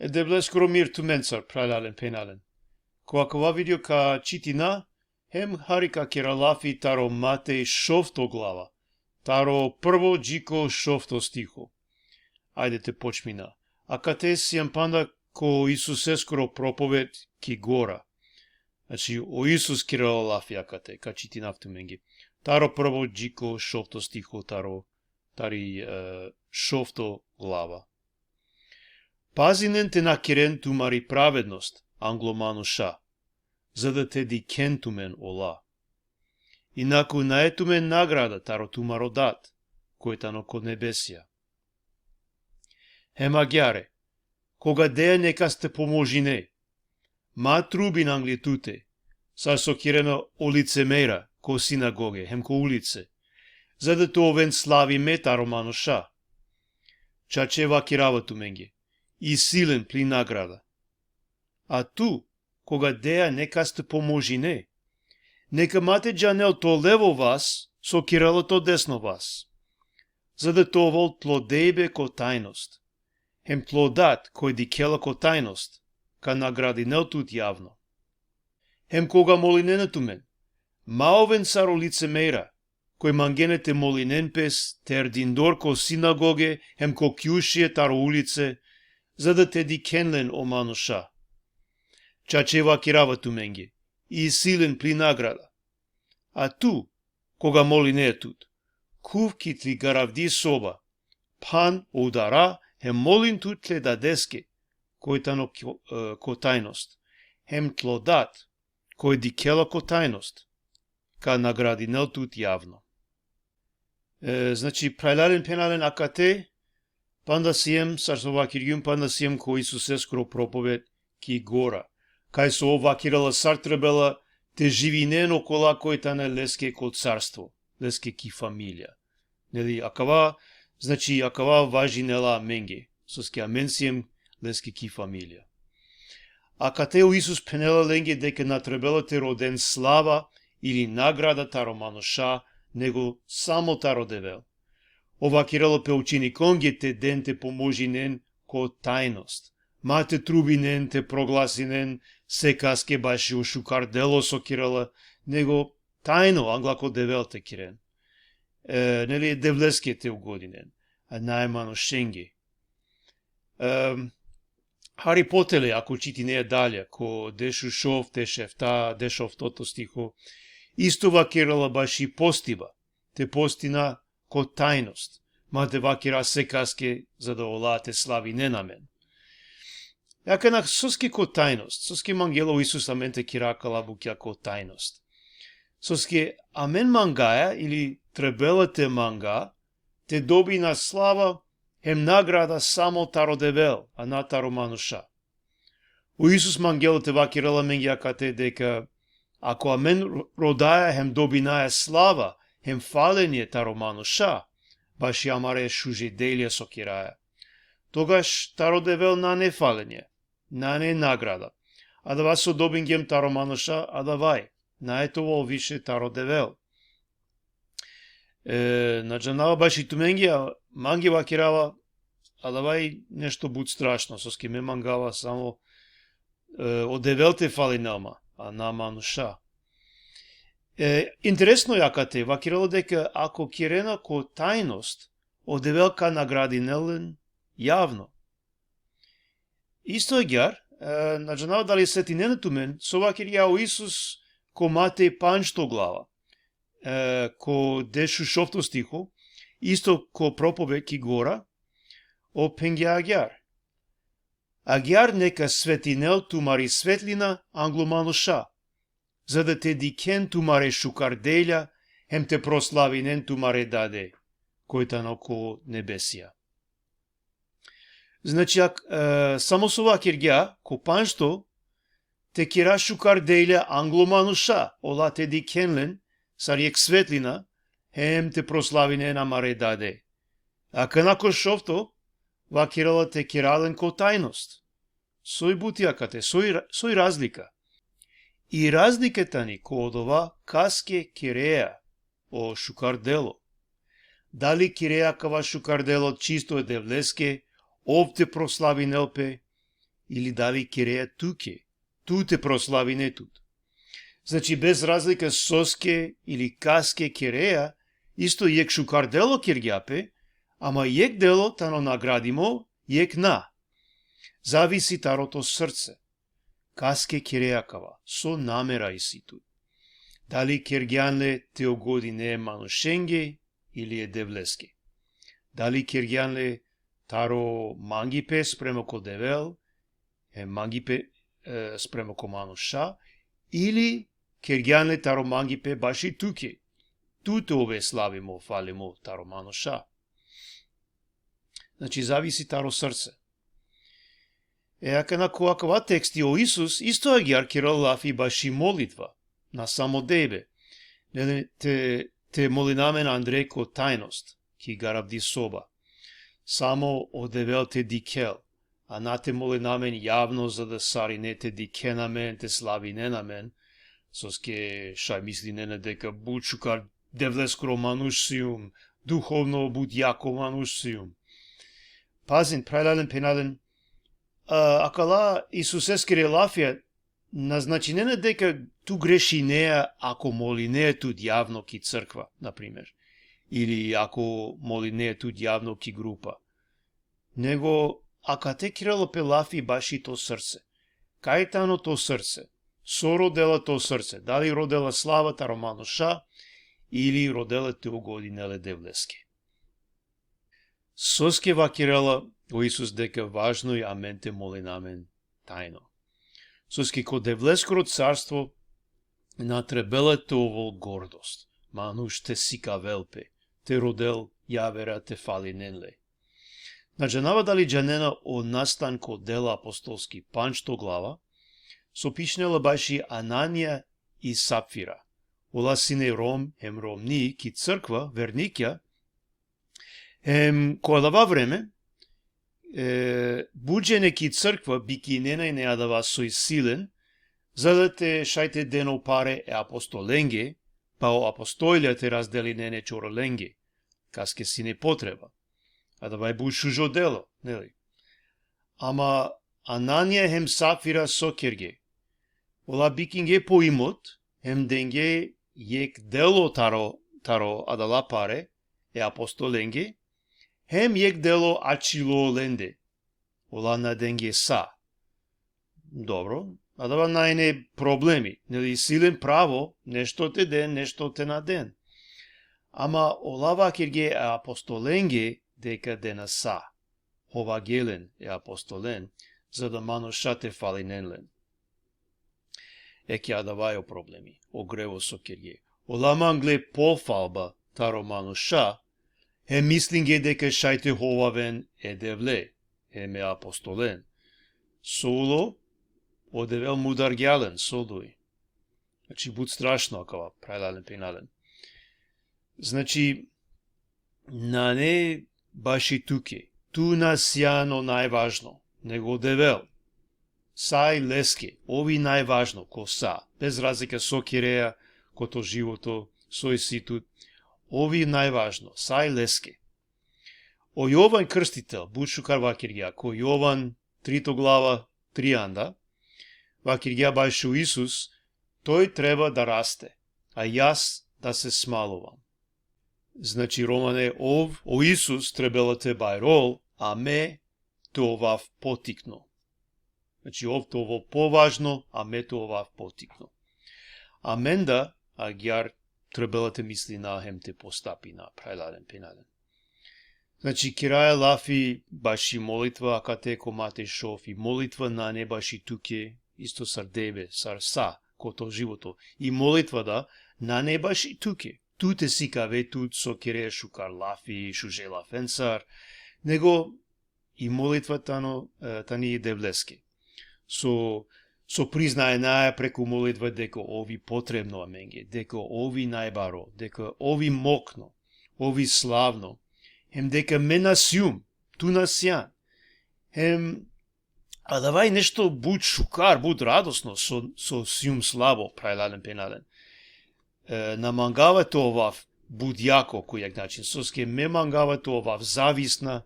Devlet skoro mir tumensar pralalen penalen. Koakova video ka čitina, hem harika kiralafi taro Matej šofto glava. Taro prvo džiko šofto stiho. Ajde te počmina. A kate sijam panda ko Isus skoro проповед ки гора. Значи, о Исус kiralafi akate, ka čitina v tumengi. Taro prvo džiko šofto stiho, тари шofto глава. Пазинен те на кирен тумари праведност, англомануша, за да те дикен тумен ола. Инаку наетумен награда таро тумаро дат, којтано код небесија. Хемагјаре, кога деја нека сте поможине, ма трубин англитуте, сар со кирено о лицемера, ко синагоге, хем ко улице, за да то овен слави мета романуша. Чачева кирава туменге, и силен пли награда. А ту, кога деја нека сте поможине, нека мате джанел то лево вас, со киралото десно вас, за да то вол плодејбе ко тајност, хем плодат кој дикела ко тајност, ка награди неотут јавно. Хем кога молинене тумен, ма овен саро лицемера, кој мангенете молинен пес, тер диндор ко синагоге, хем ко кјушие таро улице, за да те дикенлен о мануша. Чачева кирава туменге, и силен пли награда. А ту, кога моли не е тут, кувки тли гаравди соба, пан удара, хем молин тут тле дадеске, којтано ко тајност, хем тлодат, кој дикела ко тајност, ка награди нел тут јавно. Значи, прајлален пенален акате, панда сием, сарсова киргјум, панда сием ко Исус скоро проповед ки гора. Кај со ова кирала сар требела те живинен окола којтане леске ко царство, леске ки фамилија. Нели, акава, значи, акава важи нела менге, соске амен сием леске ки фамилија. Акате у Исус пенела ленге дека натребела те роден слава или награда таро мануша, него само таро девел. Ова кирало пе учини конге те ден те поможинен ко тајност. Мате трубинен те прогласинен, секаске баши у шукар дело со кирала, него тајно англако девел те кирен. Нели девлеске те угодинен, а најмано шенге. Хари Потеле, ако чити не е далја, ко дешу шов, те шефта, дешов тото стихо, исто вакирала баши постива, те постина ко тајност, ма те вакира секаске за да олате слави не на мен. Јака на соске ко тајност, соске мангело Исус амен те киракала букја ко тајност. Соске амен мангаја или требела те манга, те доби на слава, хем награда само таро девел, а на таро мануша. У Исус мангело те вакирала мен јакате дека ако амен родаја хем добинаја слава, хем фаление таро мануша, баш јамаре шужеделија со кираја. Тогаш таро девел на не фаление, на не награда. А да вас одобингем таро мануша, а да вај, на етово више таро девел. Наджанава баш и туменги, манги вакирава, а да вај нешто буд страшно, соске ме мангава само од девелте фали нама, а на мануша. Интересно јакате, вакирало дека ако кирена ко тајност, од девелка награди нелен јавно. Исто е гјар, наджанава дали сети не на тумен, со вакир јао Исус ко Матеј панчто глава, ко дешу шовто стихо, исто ко проповед ки гора, о пенгја агјар. Агјар нека светинел тумари светлина англомануша, за да те дикен тумаре шукарделја, хем те прославинен тумаре даде, којтано ко небесија. Значи, само со вакир гја, ко паншто, те кира шукарделја англомануша, ола те дикенлен, сариек светлина, хем те прославинен амаре даде. А канако шовто, вакирала те кирален ко тајност. Сој бутијакате, сој разлика. И разликата ни ко од ова каске киреја о шукардело. Дали киреја кава шукардело чисто е девлеске, овде прослави нелпе, или дали киреја туке. Туте прослави не тут. Значи, без разлика соске или каске киреја, исто јек шукар дело киргјапе, ама јек дело тано наградимо, јек на. Зависи тарото срце. Каске кирејакава, со намера и си тут. Дали киргјанле те огоди не е манушенге или е девлеске. Дали киргјанле таро мангипе спремо ко девел, е мангипе спремо ко мануша, или киргјанле таро мангипе баши туке. Туте ове славимо, фалимо таро мануша. Значи, зависи таро срце. Ака на коакава тексти о Исус, исто агјар кирал лафи баши молитва, на само дебе. Те молинамен Андреј ко тајност, ки гарабди соба. Само одевел те дикел, а на те молинамен јавно за да сари не те дике на мен, те слави не на мен, соске шај мисли не на дека буд шукар девлескро манушиум, духовно буд јако манушиум. Пазин, прајлален пенален, акала Исусескире лафија, назначи не на дека ту греши неа ако моли не тут јавно ки црква, например, или ако моли не тут јавно ки група. Него, ака те кирало пелафи баши то срце. Кај тано то срце? Со родела то срце. Дали родела славата романуша или родела те угодинеле девлеске. Соске вакирала о Исус дека важно и амен те моли намен тајно. Соске ко девлескро царство натребеле те овол гордост. Мануш те сика велпе, те родел јавера те фали ненле. Наджанава дали джанена о настан ко дела апостолски панчто глава, со пишнела баши Ананија и Сапфира. Ола сине Ром, хем Ромни, ки црква, верникја, која дава време, буџене ки црква бики ненај не адава сој силен, за да те шајте дено паре е апостоленге, па о апостојлја те раздели нене чороленге, каске си не потреба. А да вај буд шужо дело, нели? Ама Ананија хем Сапфира сокерге. Ола бикинге по имот, хем денге јек дело таро адала паре, е апостоленге, хем јек дело ачило ленде. Ола на денге са. Добро, а дава најне проблеми, нели силен право, нешто те ден, нешто те на ден. Ама олава кирге е апостоленге, дека дена са. Ова гелен е апостолен, за да манушате фали ненлен. Еке адавајо проблеми, огрево со кирге. Оламангле пофалба таро мануша, е мислинге дека шајте ховавен е девле, ме апостолен. Соло, одевел мудар гјален, солдој. Значи, буд страшно акава, прајлален пенален. Значи, на не баши туке, ту нас јано најважно, него одевел. Сај леске, ови најважно, ко са, без разлика со киреја, кото живото, со иситут, ови најважно, сај леске. О Јован Крстител, бушукар вакиргја, ко Јован 3 глава 3 анда, вакиргја бајшу Исус, тој треба да расте, а јас да се смалувам. Значи, Романе, о Исус требела те бајрол, а ме те овав потикно. Значи, ов те ово поважно, а ме те овав потикно. А менда, агјар требела те мисли на хем те постапи на прајладен пенален. Значи, кираја лафи баши молитва, ака те комате шов и молитва на не баши туке, исто сар дебе, сар са, кото живото. И молитва да, на не баши туке. Туте си каве тут со киреја шукар лафи, шужела фенцар, него и молитва тани и девлеске. Со признае наја преку молитва дека ови потребно аменге, дека ови најбаро, дека ови мокно, ови славно, хем дека ме насјум, ту насјан, хем, а давај нешто буд шукар, буд радосно, со сјум слабо, прајладен пенален. Намангавате овав буд јако којак начин, соске ме мангавате овав зависно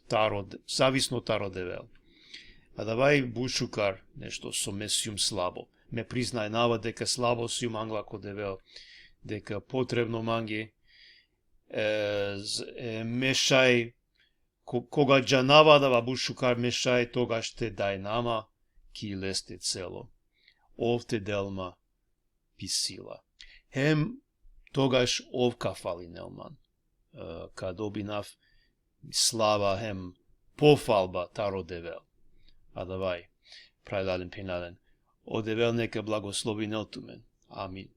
таро девел. А давај бушукар нешто со месиум слабо. Ме признај нава дека слабо сиум англако девел, дека потребно манги мешај, кога джанава дава бушукар мешај, тогаш те дај нама, ки лесте цело. Овте делма писила. Хем тогаш овка фали Нелман. Кад обинав слава хем пофалба таро девел. А давај, прајдален пенален, о девел нека благослови Нелтумен. Амин.